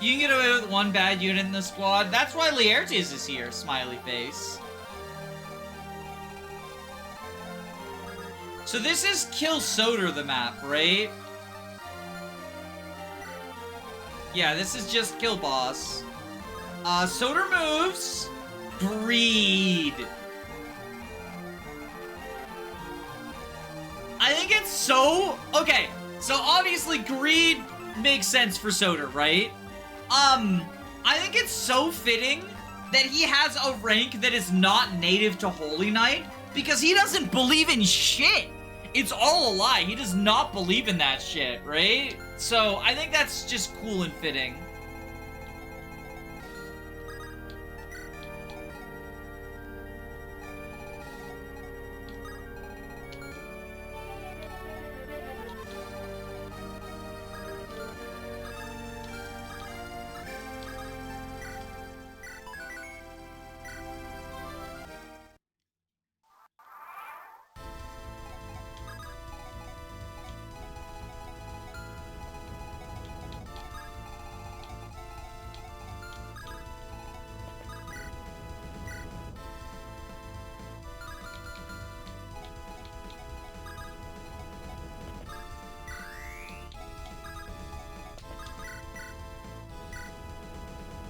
You can get away with one bad unit in the squad. That's why Laertes is here, smiley face. So this is Kill Soder, the map, right? Yeah, this is just Kill Boss. Soder moves. Breed. I think it's so... Okay, so obviously greed makes sense for Soder, right? I think it's so fitting that he has a rank that is not native to Holy Knight because he doesn't believe in shit. It's all a lie. He does not believe in that shit, right? So I think that's just cool and fitting.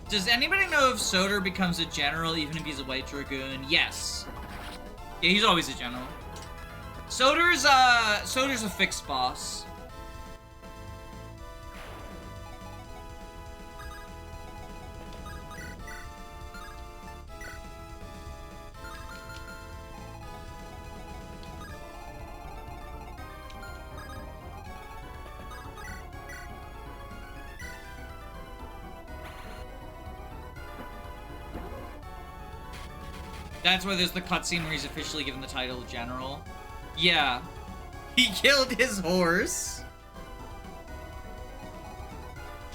Does anybody know if Soder becomes a general even if he's a White Dragoon? Yes. Yeah, he's always a general. Soder's a fixed boss. That's why there's the cutscene where he's officially given the title of General. Yeah. He killed his horse.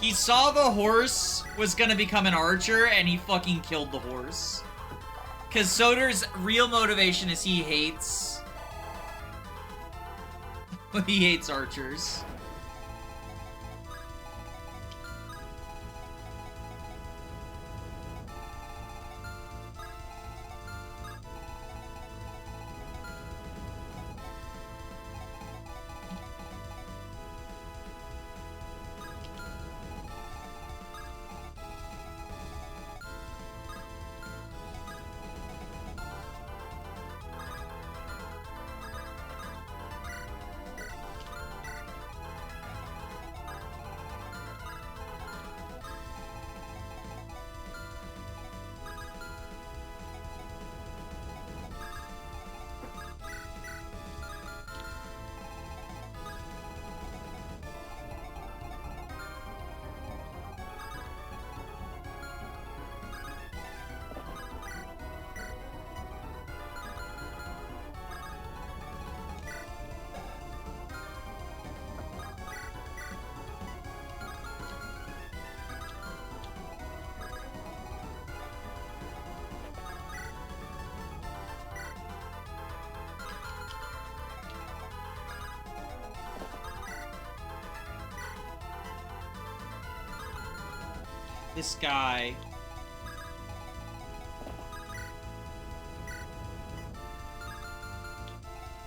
He saw the horse was gonna become an archer, and he fucking killed the horse. Because Soder's real motivation is he hates... he hates archers. This guy.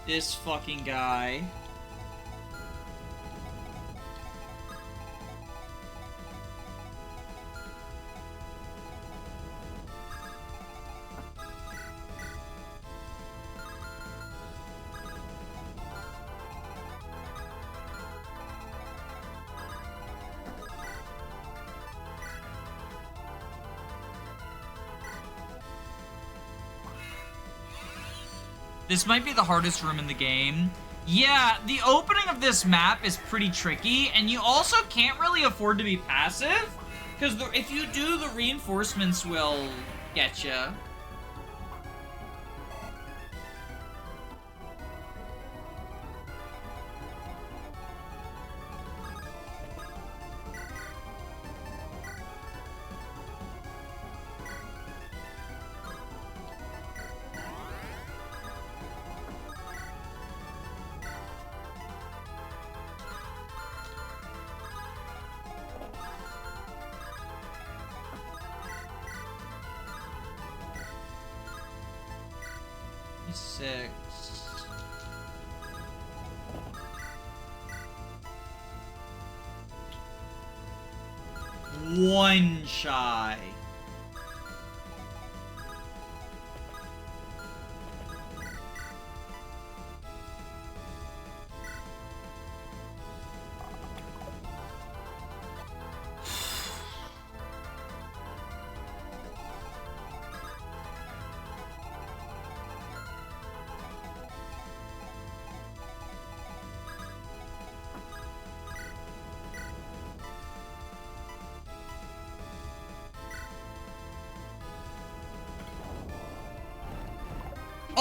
This fucking guy. This might be the hardest room in the game. Yeah, the opening of this map is pretty tricky, and you also can't really afford to be passive, because if you do, the reinforcements will get you. 6. One shy.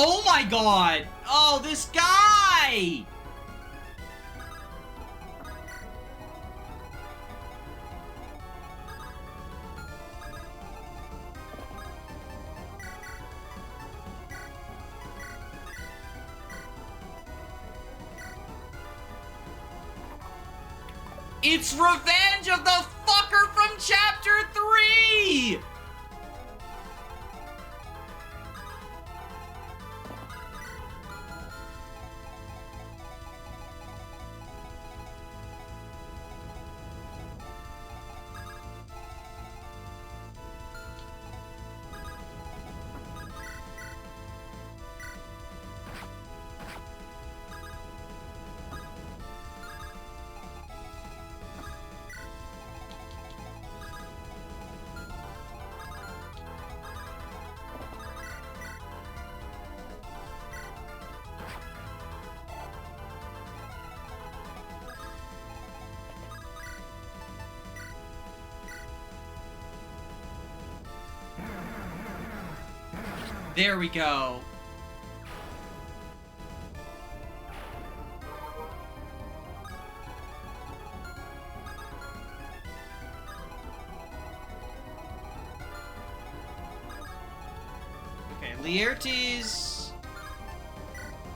Oh my god! Oh, this guy! It's revenge of the fucker from chapter 3! There we go. Okay, Laertes,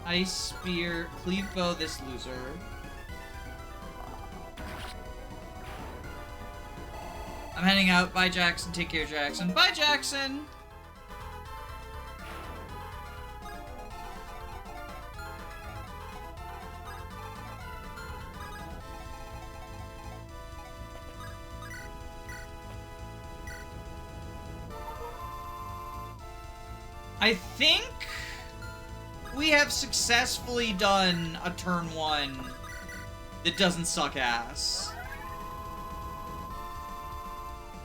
Ice Spear, Cleave Bow, this loser. I'm heading out. Bye, Jackson. Take care, Jackson. Bye, Jackson! I think we have successfully done a turn 1 that doesn't suck ass.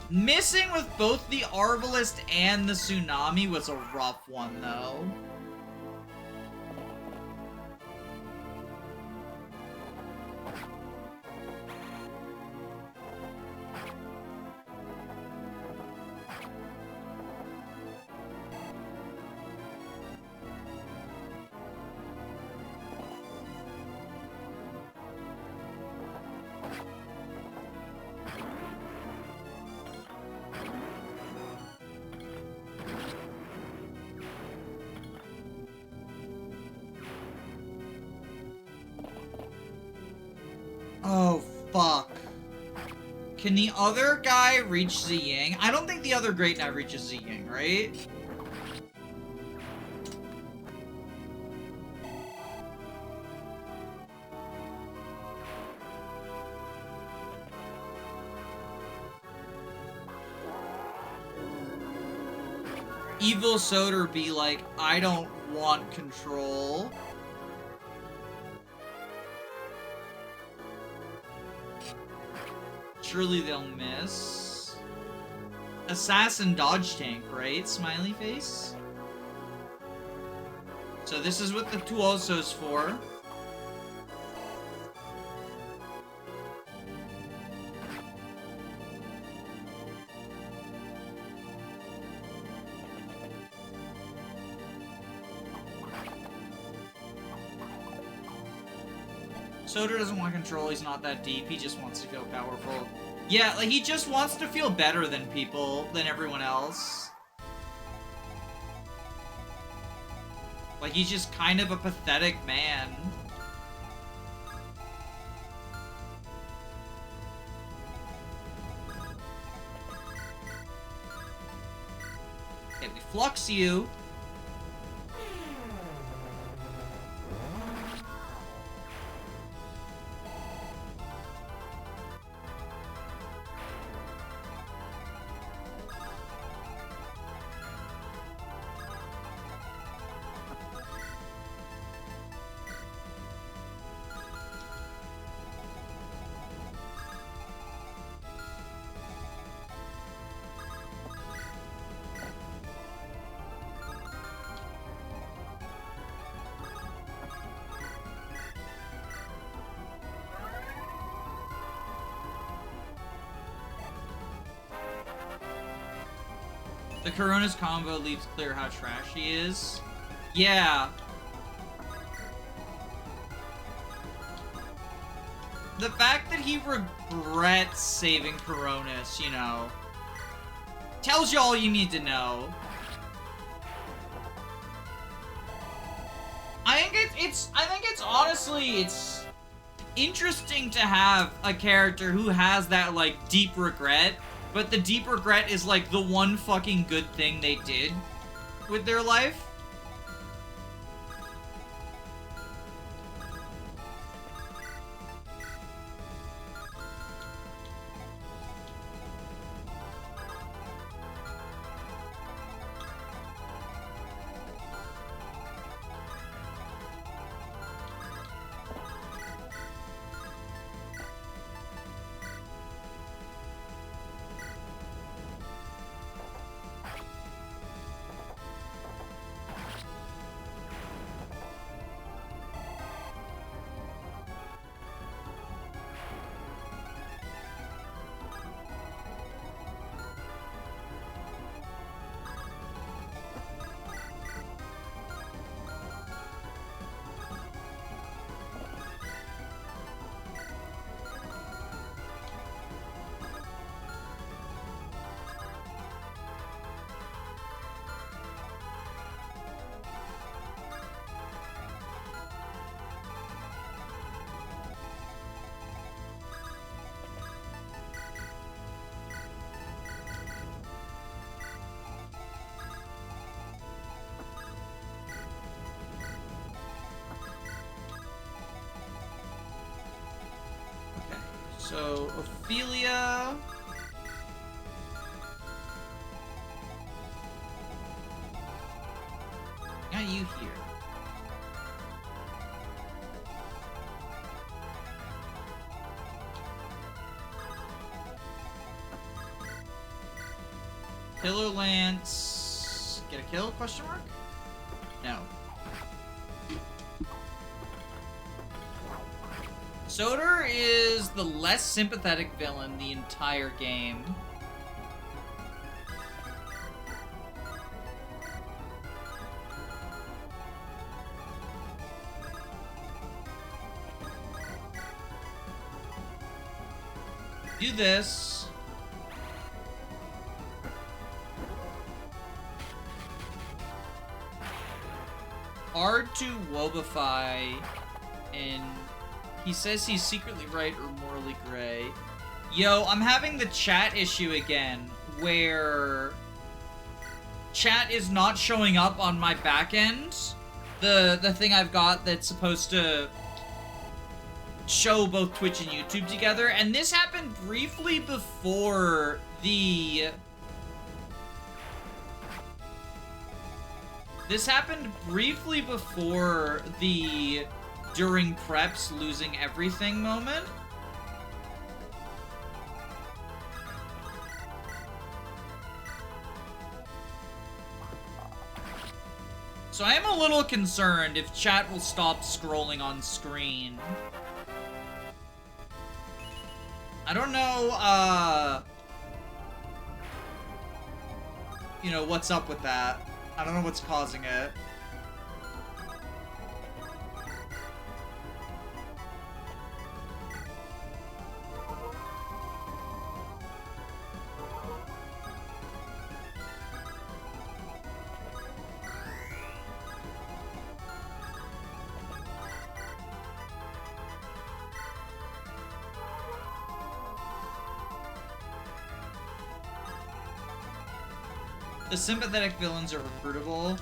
Missing with both the Arbalest and the Tsunami was a rough one, though. Oh, fuck. Can the other guy reach Ziying? I don't think the other Great Knight reaches Ziying, right? Evil Soder be like, I don't want control. Surely they'll miss. Assassin dodge tank, right? Smiley face. So this is what the Tuoso's for. Soder doesn't want control, he's not that deep, he just wants to go powerful. Yeah, like, he just wants to feel better than people, than everyone else. Like, he's just kind of a pathetic man. Okay, we flux you. The Corona's combo leaves clear how trash he is. Yeah. The fact that he regrets saving Coronas, you know, tells you all you need to know. I think it's honestly, it's interesting to have a character who has that, like, deep regret, but the deep regret is, like, the one fucking good thing they did with their life. So, Ophelia... Got you here. Killer Lance... Get a kill? Question mark? No. Soder is the less sympathetic villain the entire game. Do this. Hard to wobify, and he says he's secretly right or morally gray. Yo, I'm having the chat issue again, where chat is not showing up on my back end. The thing I've got that's supposed to show both Twitch and YouTube together, and this happened briefly before the... This happened briefly before the during preps losing everything moment. So I am a little concerned if chat will stop scrolling on screen. I don't know, you know, what's up with that. I don't know what's causing it. The sympathetic villains are recruitable.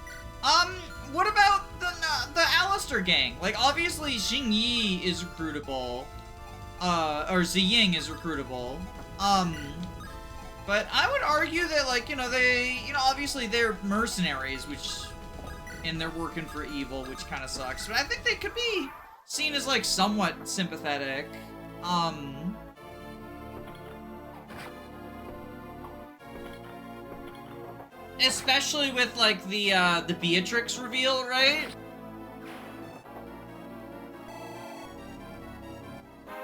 What about the Alistair gang? Like, obviously, Xing Yi is recruitable. Or Ziying is recruitable. But I would argue that, like, you know, obviously they're mercenaries, and they're working for evil, which kind of sucks. But I think they could be seen as, like, somewhat sympathetic. Especially with, like, the Beatrix reveal, right?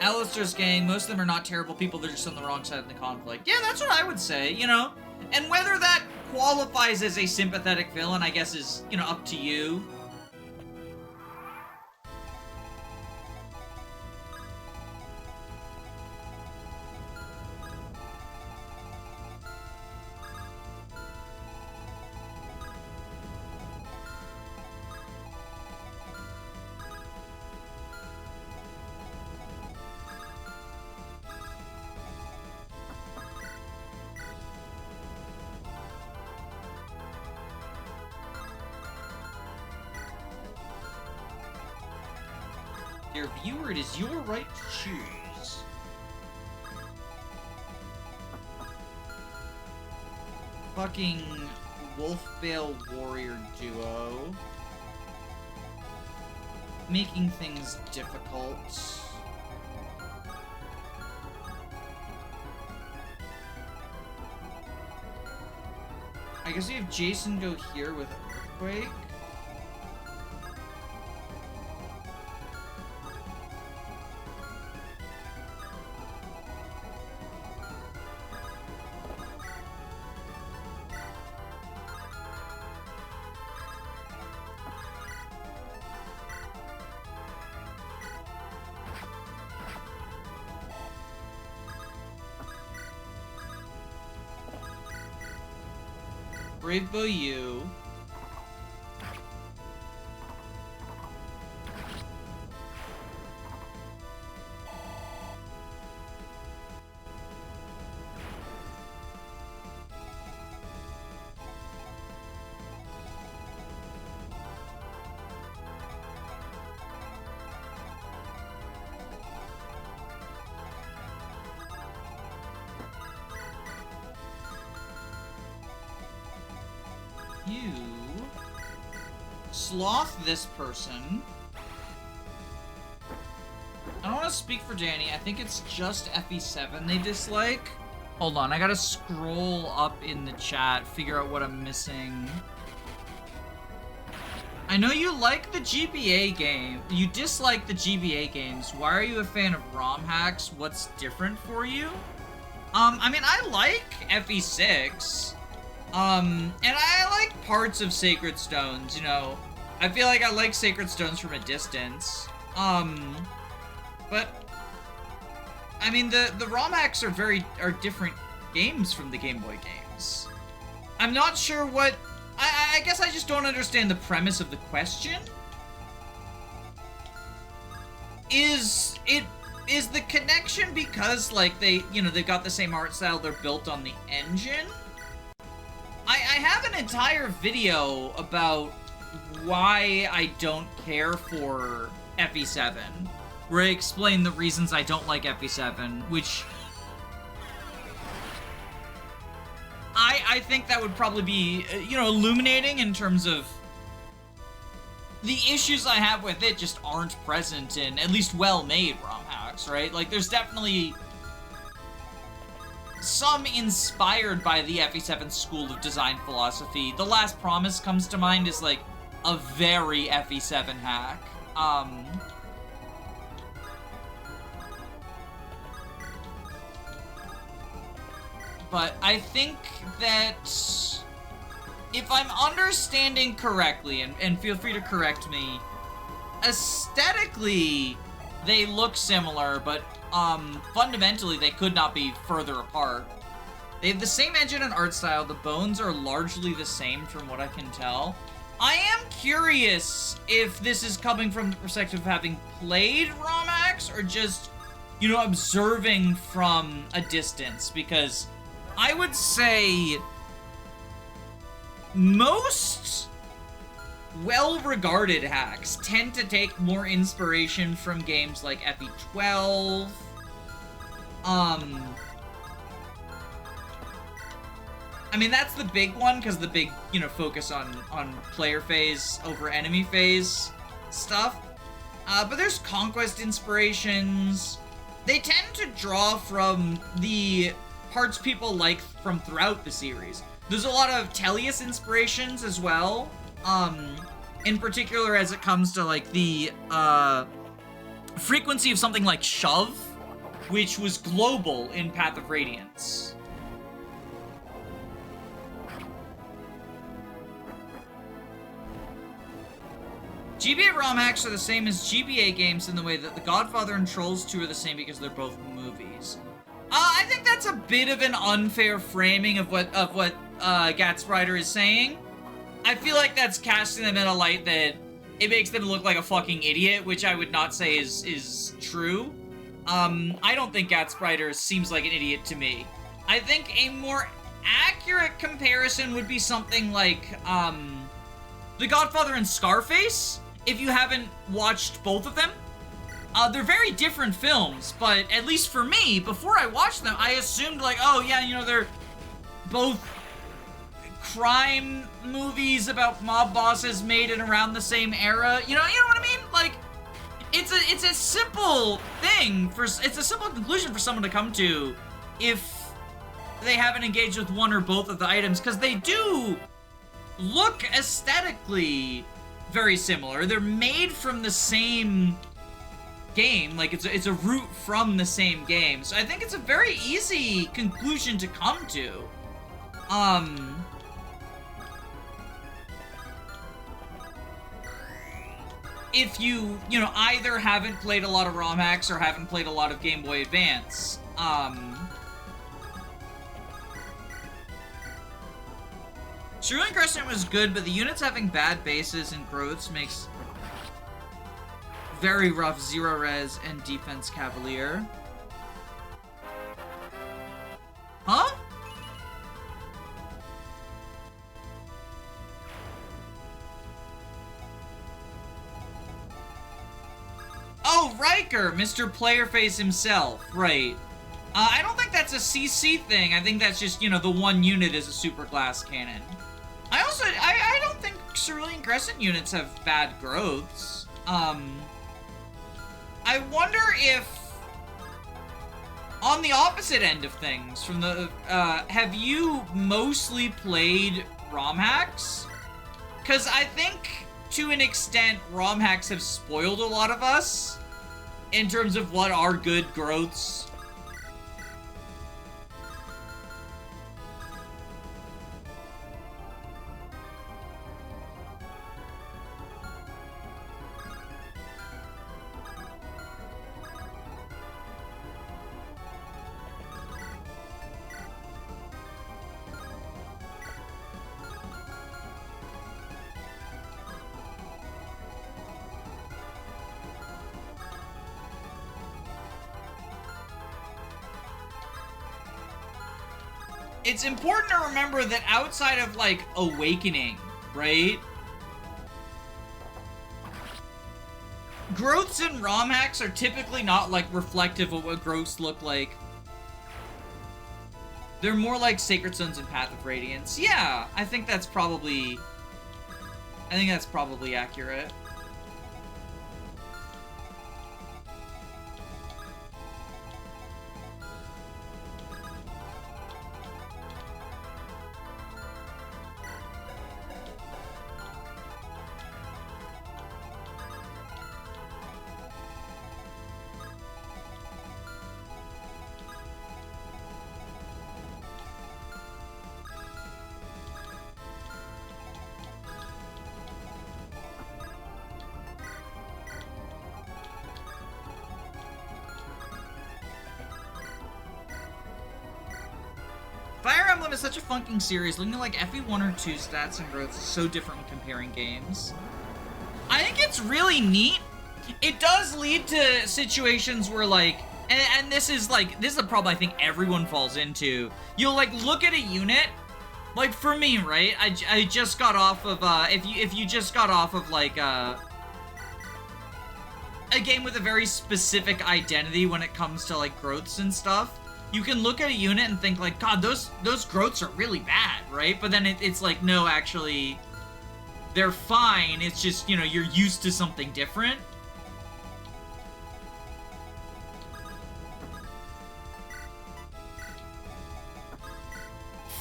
Alistair's gang, most of them are not terrible people, they're just on the wrong side of the conflict. Yeah, that's what I would say, you know? And whether that qualifies as a sympathetic villain, I guess is, you know, up to you. Dear viewer, it is your right to choose. Fucking Wolfbale Warrior duo. Making things difficult. I guess we have Jason go here with Earthquake. Brave Bow you. You sloth this person. I don't want to speak for Danny. I think it's just FE7 they dislike. Hold on, I gotta scroll up in the chat, figure out what I'm missing. I know you like the GBA game. You dislike the GBA games. Why are you a fan of ROM hacks? What's different for you? I mean, I like FE6. And I like parts of Sacred Stones, you know. I feel like I like Sacred Stones from a distance. But I mean, the ROM hacks are different games from the Game Boy games. I'm not sure what... I guess I just don't understand the premise of the question. Is the connection because, like, they've got the same art style, they're built on the engine? I have an entire video about why I don't care for FE7, where I explain the reasons I don't like FE7, which I think that would probably be, you know, illuminating in terms of the issues I have with it just aren't present in at least well-made ROM hacks, right? Like, there's definitely some inspired by the FE7 school of design philosophy. The Last Promise comes to mind as, like, a very FE7 hack. But I think that if I'm understanding correctly, and feel free to correct me, aesthetically, they look similar, but fundamentally, they could not be further apart. They have the same engine and art style. The bones are largely the same from what I can tell. I am curious if this is coming from the perspective of having played ROM hacks or just, you know, observing from a distance, because I would say most well-regarded hacks tend to take more inspiration from games like FE12. I mean, that's the big one, because the big, you know, focus on player phase over enemy phase stuff. But there's Conquest inspirations. They tend to draw from the parts people like from throughout the series. There's a lot of Tellius inspirations as well. In particular as it comes to, like, the frequency of something like Shove which was global in Path of Radiance. GBA ROM hacks are the same as GBA games in the way that The Godfather and Trolls 2 are the same because they're both movies. I think that's a bit of an unfair framing of what Gatsbrider is saying. I feel like that's casting them in a light that it makes them look like a fucking idiot, which I would not say is true. I don't think Gatsbrider seems like an idiot to me. I think a more accurate comparison would be something like, The Godfather and Scarface, if you haven't watched both of them. They're very different films, but at least for me, before I watched them, I assumed like, oh yeah, you know, they're both crime movies about mob bosses made in around the same era. You know what I mean? Like, it's a simple thing it's a simple conclusion for someone to come to if they haven't engaged with one or both of the items, because they do look aesthetically very similar. They're made from the same game, like it's a root from the same game. So I think it's a very easy conclusion to come to. If you know, either haven't played a lot of ROM hacks or haven't played a lot of Game Boy Advance. Cerulean Crescent was good, but the units having bad bases and growths makes very rough Zero Res and Defense Cavalier. Huh? Oh, Riker! Mr. Playerface himself, right. I don't think that's a CC thing. I think that's just, you know, the one unit is a super glass cannon. I don't think Cerulean Crescent units have bad growths. I wonder if, on the opposite end of things, from the, have you mostly played ROM hacks? Because I think, to an extent, ROM hacks have spoiled a lot of us in terms of what are good growths. It's important to remember that outside of, like, Awakening, right? Growths in ROM hacks are typically not, like, reflective of what growths look like. They're more like Sacred Stones and Path of Radiance. Yeah, I think that's probably accurate. Fire Emblem is such a fucking series. Looking at like FE1 or 2 stats and growth is so different when comparing games. I think it's really neat. It does lead to situations where like, and this is a problem I think everyone falls into. You'll like look at a unit, like for me, right? I just got off of, if you just got off of like, a game with a very specific identity when it comes to like growths and stuff. You can look at a unit and think like, God, those growths are really bad, right? But then it's like, no, actually, they're fine. It's just, you know, you're used to something different.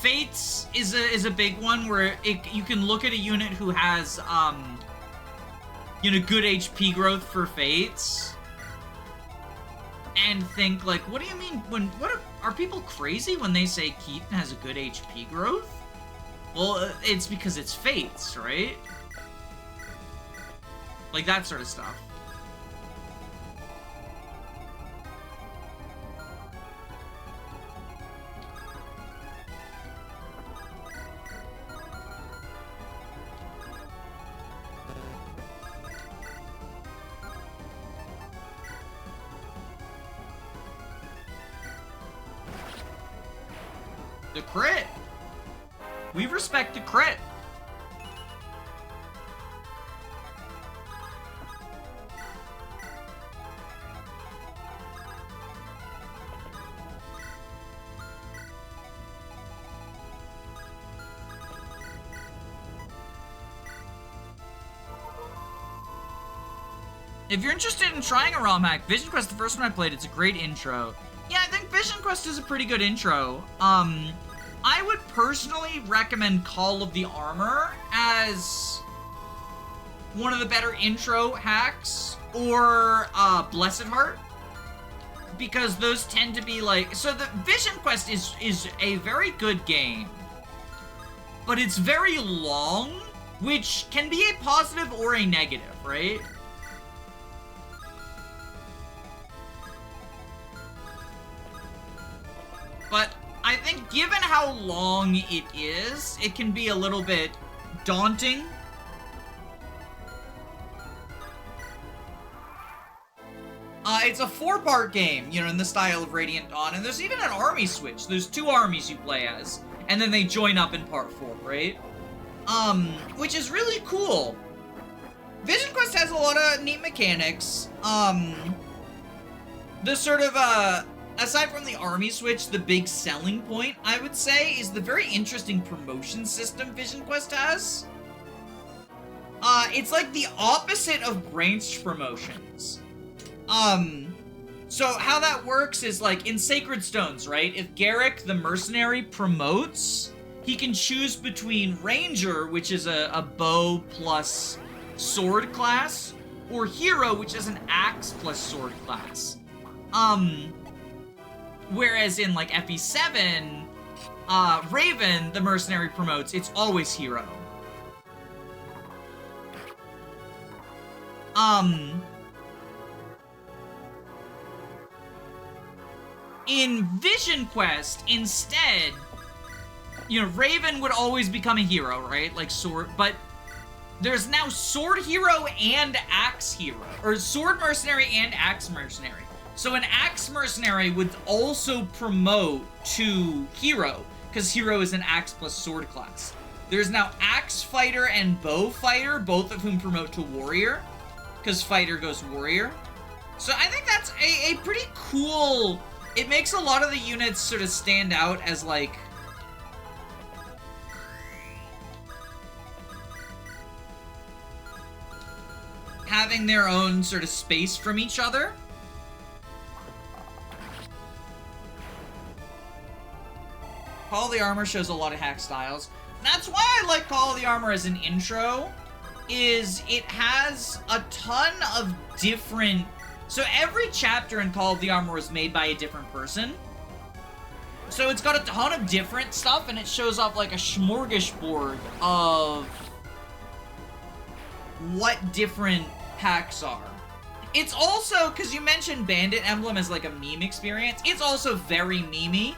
Fates is a big one where you can look at a unit who has, you know, good HP growth for Fates. and think, like, what do you mean are people crazy when they say Keaton has a good HP growth? Well, it's because it's Fates, right? Like, that sort of stuff. The crit. We respect the crit. If you're interested in trying a ROM hack, Vision Quest, the first one I played, it's a great intro. Yeah, I think Vision Quest is a pretty good intro. I would personally recommend Call of the Armor as one of the better intro hacks, or Blessed Heart, because those tend to be like, so the Vision Quest is a very good game, but it's very long, which can be a positive or a negative, right? But I think given how long it is, it can be a little bit daunting. It's a 4-part game, you know, in the style of Radiant Dawn, and there's even an army switch. There's 2 armies you play as, and then they join up in part 4, right? Which is really cool. Vision Quest has a lot of neat mechanics. The sort of, aside from the army switch, the big selling point, I would say, is the very interesting promotion system Vision Quest has. It's like the opposite of branched promotions. So how that works is, like, in Sacred Stones, right? If Garrick, the mercenary, promotes, he can choose between Ranger, which is a bow plus sword class, or Hero, which is an axe plus sword class. Whereas in, like, FE7, Raven, the mercenary, promotes, it's always Hero. In Vision Quest, instead, you know, Raven would always become a hero, right? Like, sword, but there's now Sword Hero and Axe Hero, or Sword Mercenary and Axe Mercenary. So an Axe Mercenary would also promote to Hero, because Hero is an Axe plus Sword class. There's now Axe Fighter and Bow Fighter, both of whom promote to Warrior, because Fighter goes Warrior. So I think that's a pretty cool... It makes a lot of the units sort of stand out as, like... having their own sort of space from each other. Call of the Armor shows a lot of hack styles. That's why I like Call of the Armor as an intro, is it has a ton of different... So every chapter in Call of the Armor was made by a different person. So it's got a ton of different stuff, and it shows off like a smorgasbord of what different packs are. It's also, because you mentioned Bandit Emblem as like a meme experience, it's also very memey.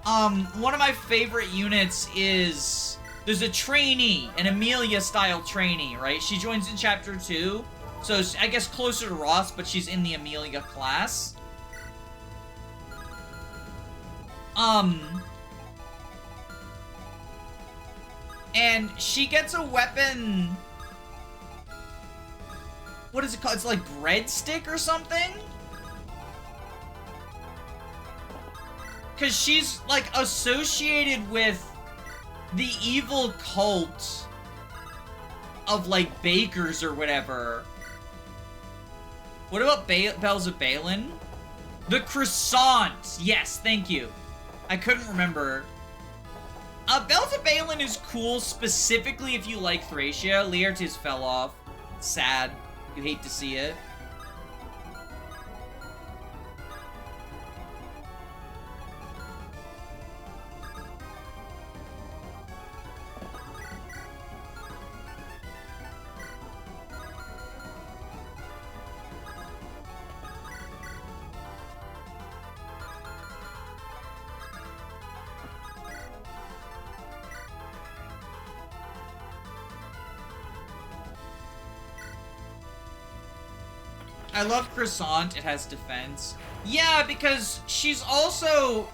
One of my favorite units is, there's a trainee, an Amelia-style trainee, right? She joins in Chapter 2. So, I guess closer to Ross, but she's in the Amelia class. And she gets a weapon... What is it called? It's like breadstick or something? Because she's, like, associated with the evil cult of, like, bakers or whatever. What about Bells of Balin? The Croissant! Yes, thank you. I couldn't remember. Bells of Balin is cool specifically if you like Thracia. Laertes fell off. Sad. You hate to see it. I love Croissant. It has defense. Yeah, because she's also...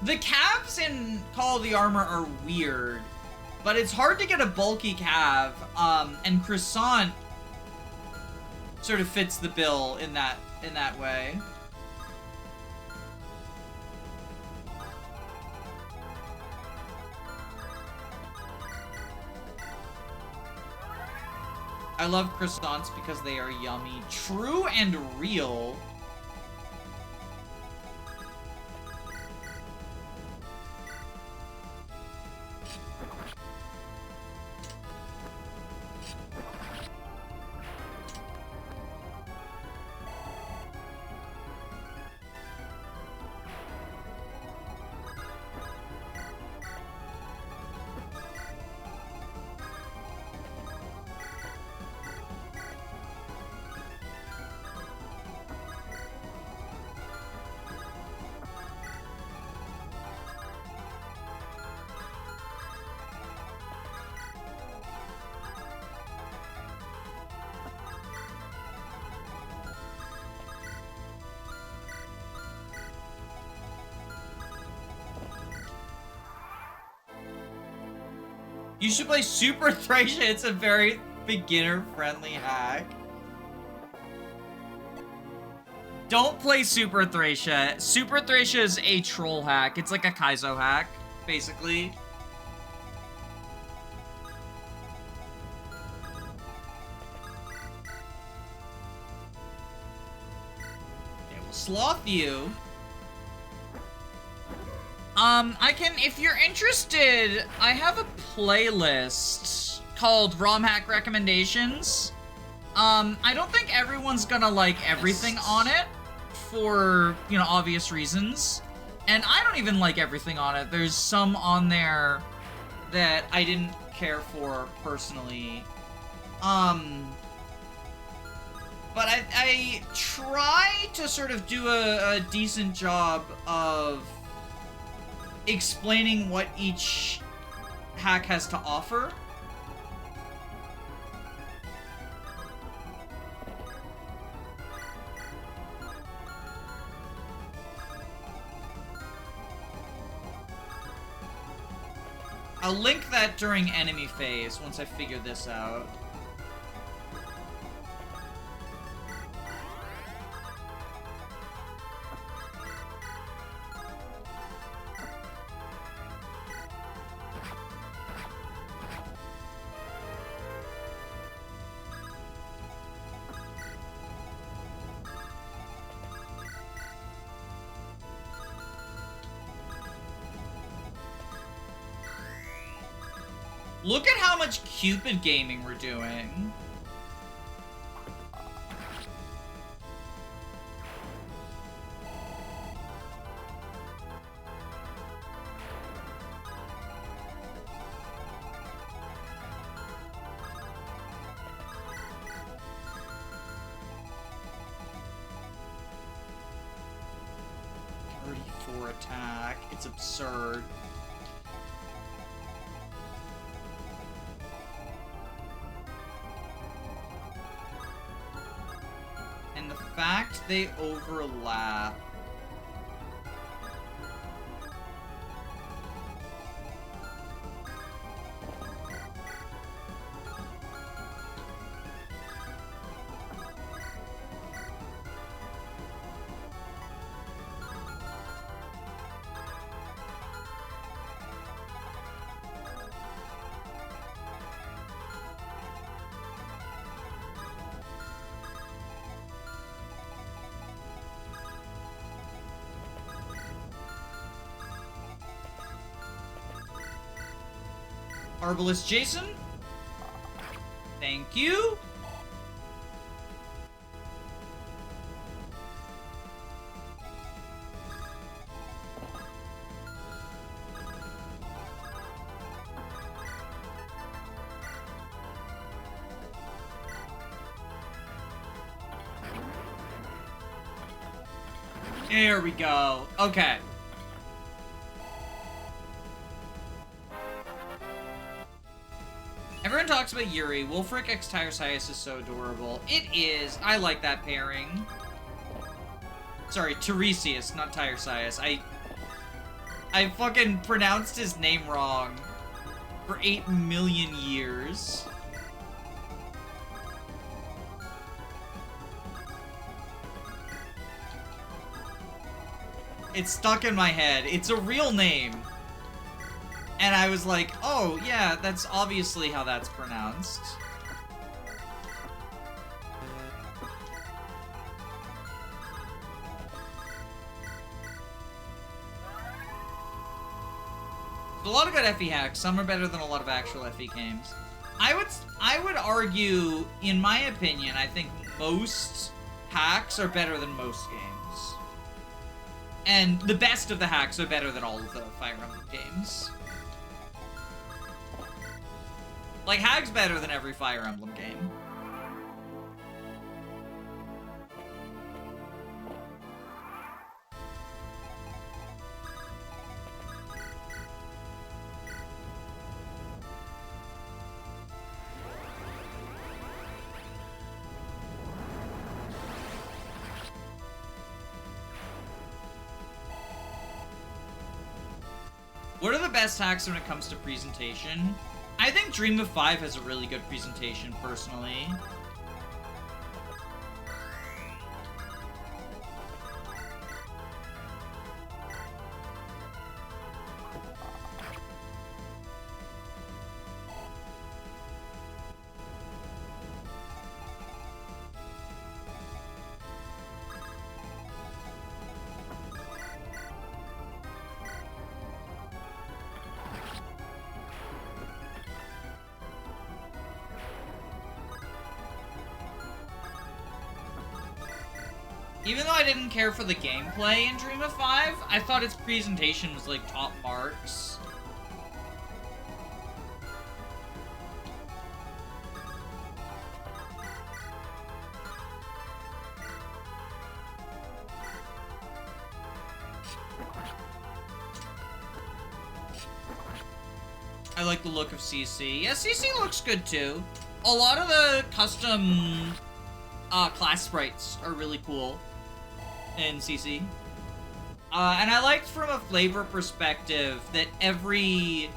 The calves in Call of the Armor are weird, but it's hard to get a bulky calf, and Croissant sort of fits the bill in that way. I love croissants because they are yummy. True and real. You should play Super Thracia. It's a very beginner-friendly hack. Don't play Super Thracia. Super Thracia is a troll hack. It's like a Kaizo hack, basically. Okay, we'll sloth you. I can, if you're interested, I have a playlist called ROM Hack Recommendations. I don't think everyone's gonna like everything on it for, you know, obvious reasons. And I don't even like everything on it. There's some on there that I didn't care for personally. But I try to sort of do a decent job of explaining what each hack has to offer. I'll link that during enemy phase once I figure this out. Look at how much Cupid gaming we're doing. Attack. It's absurd. And the fact they overlap. Arbalist Jason. Thank you. There we go. Okay. Everyone talks about Yuri. Wolfric x Tiresias is so adorable. It is. I like that pairing. Sorry, Tiresias, not Tiresias. I fucking pronounced his name wrong for 8 million years. It's stuck in my head. It's a real name. And I was like, oh, yeah, that's obviously how that's pronounced. A lot of good FE hacks. Some are better than a lot of actual FE games. I would argue, in my opinion, I think most hacks are better than most games. And the best of the hacks are better than all of the Fire Emblem games. Like, Hag's better than every Fire Emblem game. What are the best hacks when it comes to presentation? I think Dream of 5 has a really good presentation, personally. Even though I didn't care for the gameplay in Dream of 5, I thought its presentation was, like, top marks. I like the look of CC. Yeah, CC looks good, too. A lot of the custom class sprites are really cool in CC. And I liked from a flavor perspective that every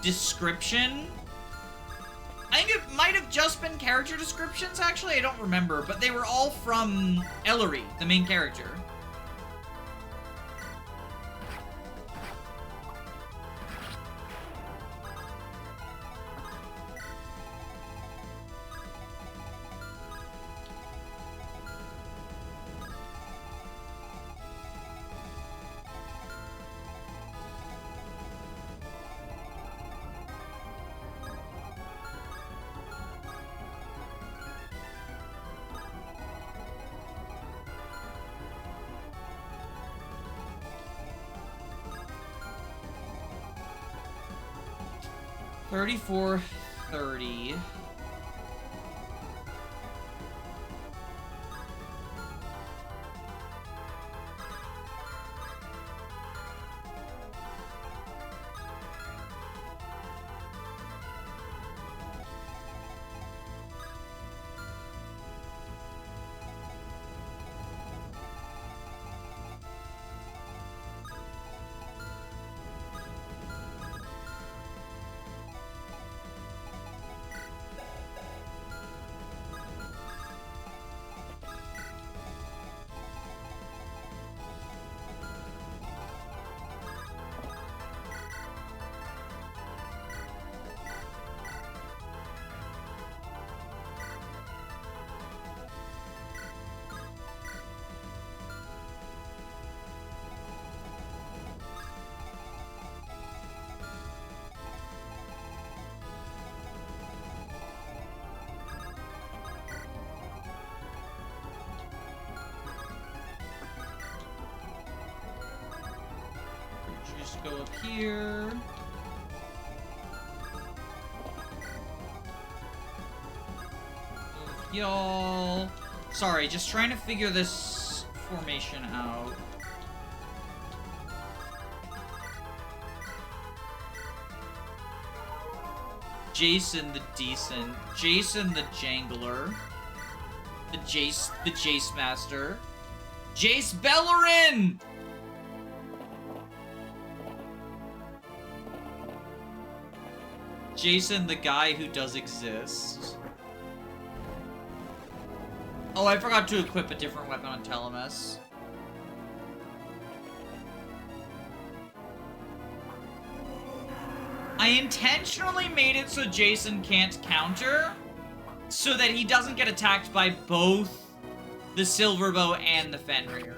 description, I think it might have just been character descriptions, actually, I don't remember, but they were all from Ellery, the main character. $34.30. Just go up here. Y'all. Sorry, just trying to figure this formation out. Jason the Decent, Jason the Jangler, the Jace Master, Jace Bellerin! Jason the guy who does exist. Oh, I forgot to equip a different weapon on Telemus. I intentionally made it so Jason can't counter, so that he doesn't get attacked by both the Silverbow and the Fenrir.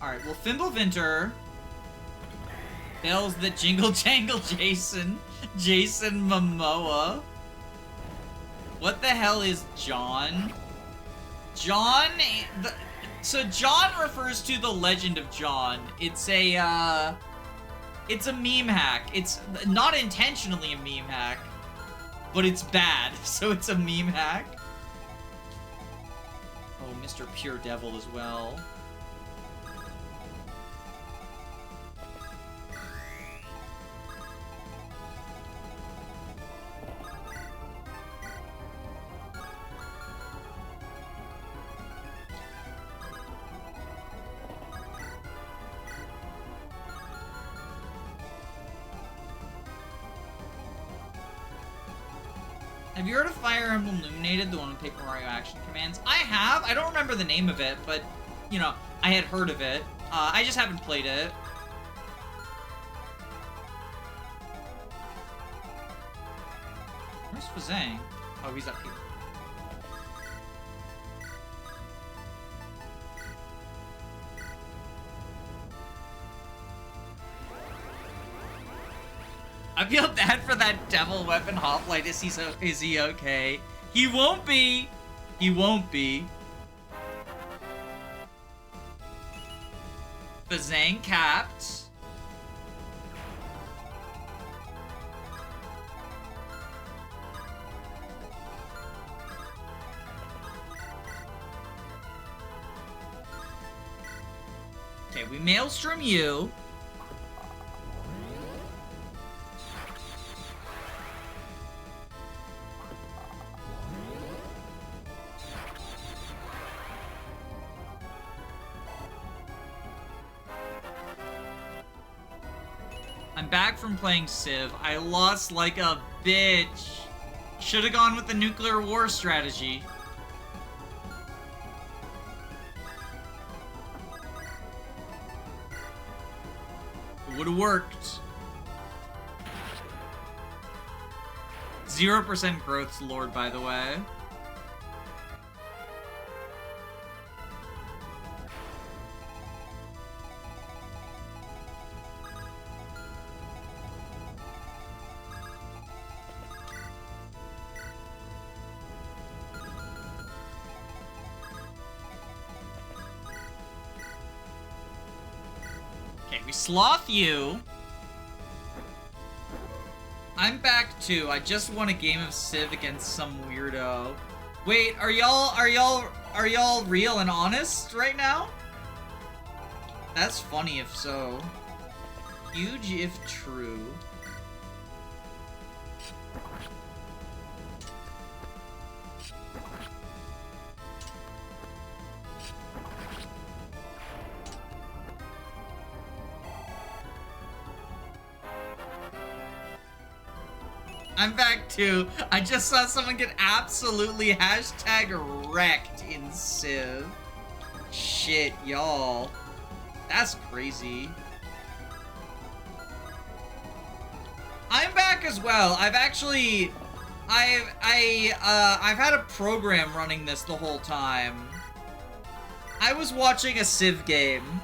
Alright, well, Fimblevinter... Bells that jingle jangle Jason. Jason Momoa. What the hell is John? John... So John refers to the legend of John. It's a meme hack. It's not intentionally a meme hack, but it's bad, so it's a meme hack. Oh, Mr. Pure Devil as well. Have you heard of Fire Emblem Illuminated, the one with Paper Mario action commands? I have. I don't remember the name of it, but, you know, I had heard of it. I just haven't played it. Where's Fazang? Oh, he's up here. I feel bad for that devil weapon hoplite. Is he okay? He won't be. He won't be. Bazang capped. Okay, we Maelstrom you. I'm back from playing Civ. I lost like a bitch. Should've gone with the nuclear war strategy. It would've worked. 0% growth's Lord, by the way. Sloth you. I'm back too. I just won a game of Civ against some weirdo. Wait, are y'all real and honest right now? That's funny if so. Huge if true. I'm back too. I just saw someone get absolutely #wrecked in Civ. Shit, y'all. That's crazy. I'm back as well. I've actually... I've had a program running this the whole time. I was watching a Civ game.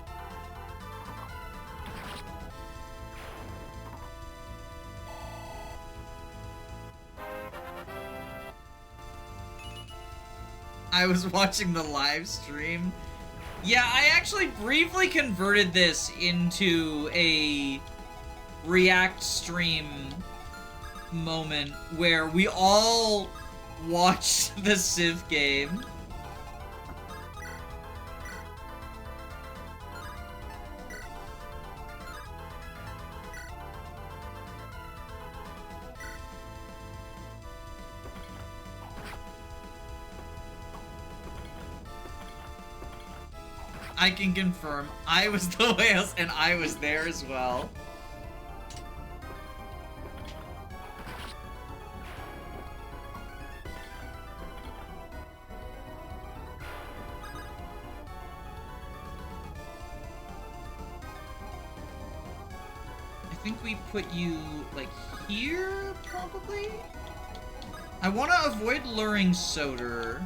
I was watching the live stream. Yeah, I actually briefly converted this into a react stream moment where we all watched the Civ game. I can confirm, I was the whales and I was there as well. I think we put you, like, here, probably? I want to avoid luring Soder.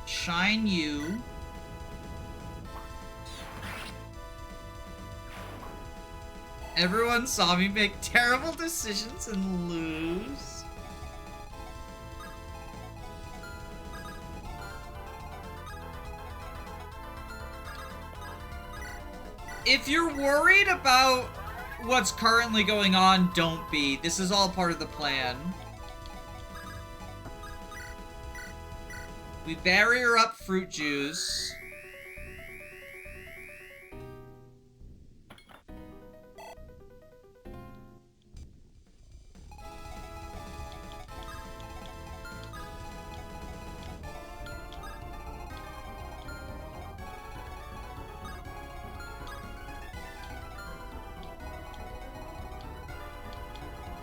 Shine you. Everyone saw me make terrible decisions and lose. If you're worried about what's currently going on, don't be. This is all part of the plan. We barrier up fruit juice.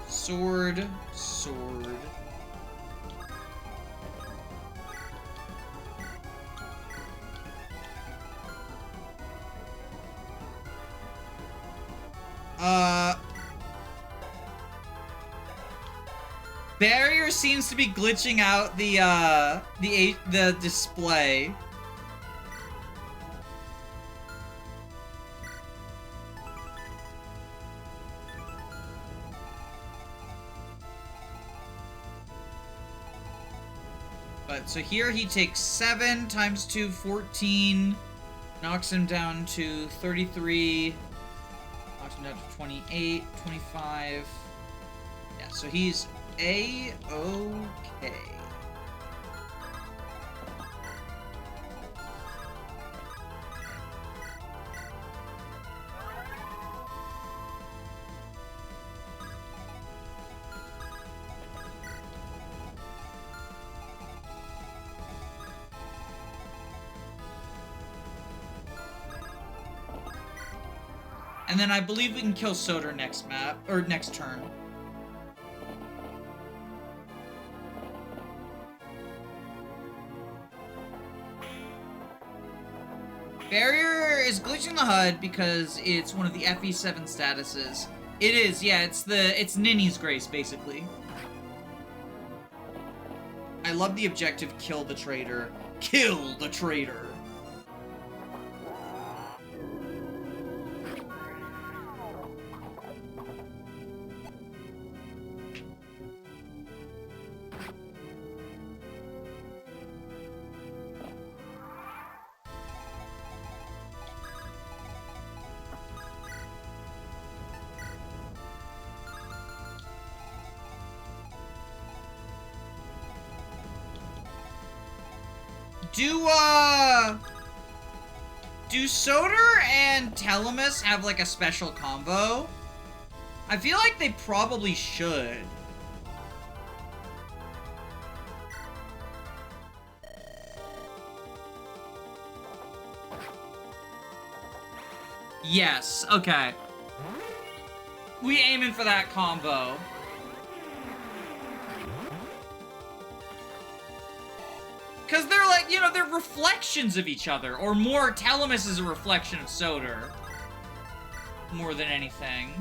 Sword, sword. Barrier seems to be glitching out the display. But so here he takes 7 times 2, 14, knocks him down to 33, knocks him down to 28, 25. Yeah, so he's A-okay. And then I believe we can kill Soder next map, or next turn. Barrier is glitching the HUD because it's one of the FE7 statuses. It is, yeah, it's Ninny's Grace, basically. I love the objective, kill the traitor. Kill the traitor! Do Soder and Telemus have, like, a special combo? I feel like they probably should. Yes, okay. We aiming for that combo. Because they're like, you know, they're reflections of each other. Or more, Telemus is a reflection of Soder. More than anything.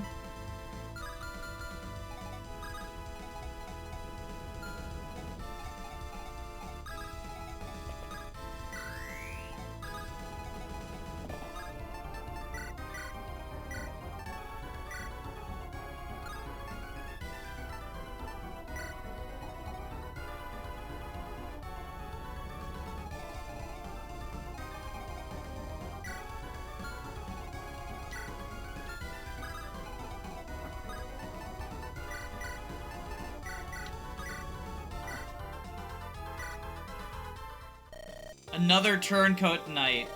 Another turncoat night.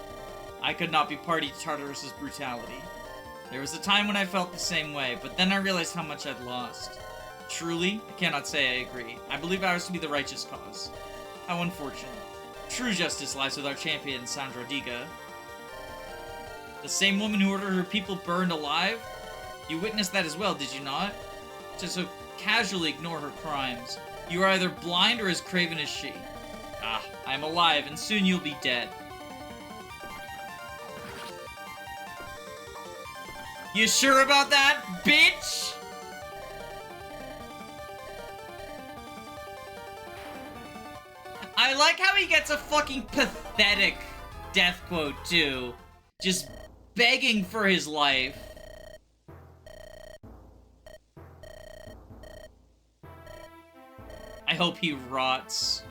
I could not be party to Tartarus's brutality. There was a time when I felt the same way, but then I realized how much I'd lost. Truly, I cannot say I agree. I believe ours to be the righteous cause. How unfortunate. True justice lies with our champion, Sandra Diga. The same woman who ordered her people burned alive? You witnessed that as well, did you not? To so casually ignore her crimes. You are either blind or as craven as she. Ah, I am alive, and soon you'll be dead. You sure about that, bitch? I like how he gets a fucking pathetic death quote, too. Just begging for his life. I hope he rots.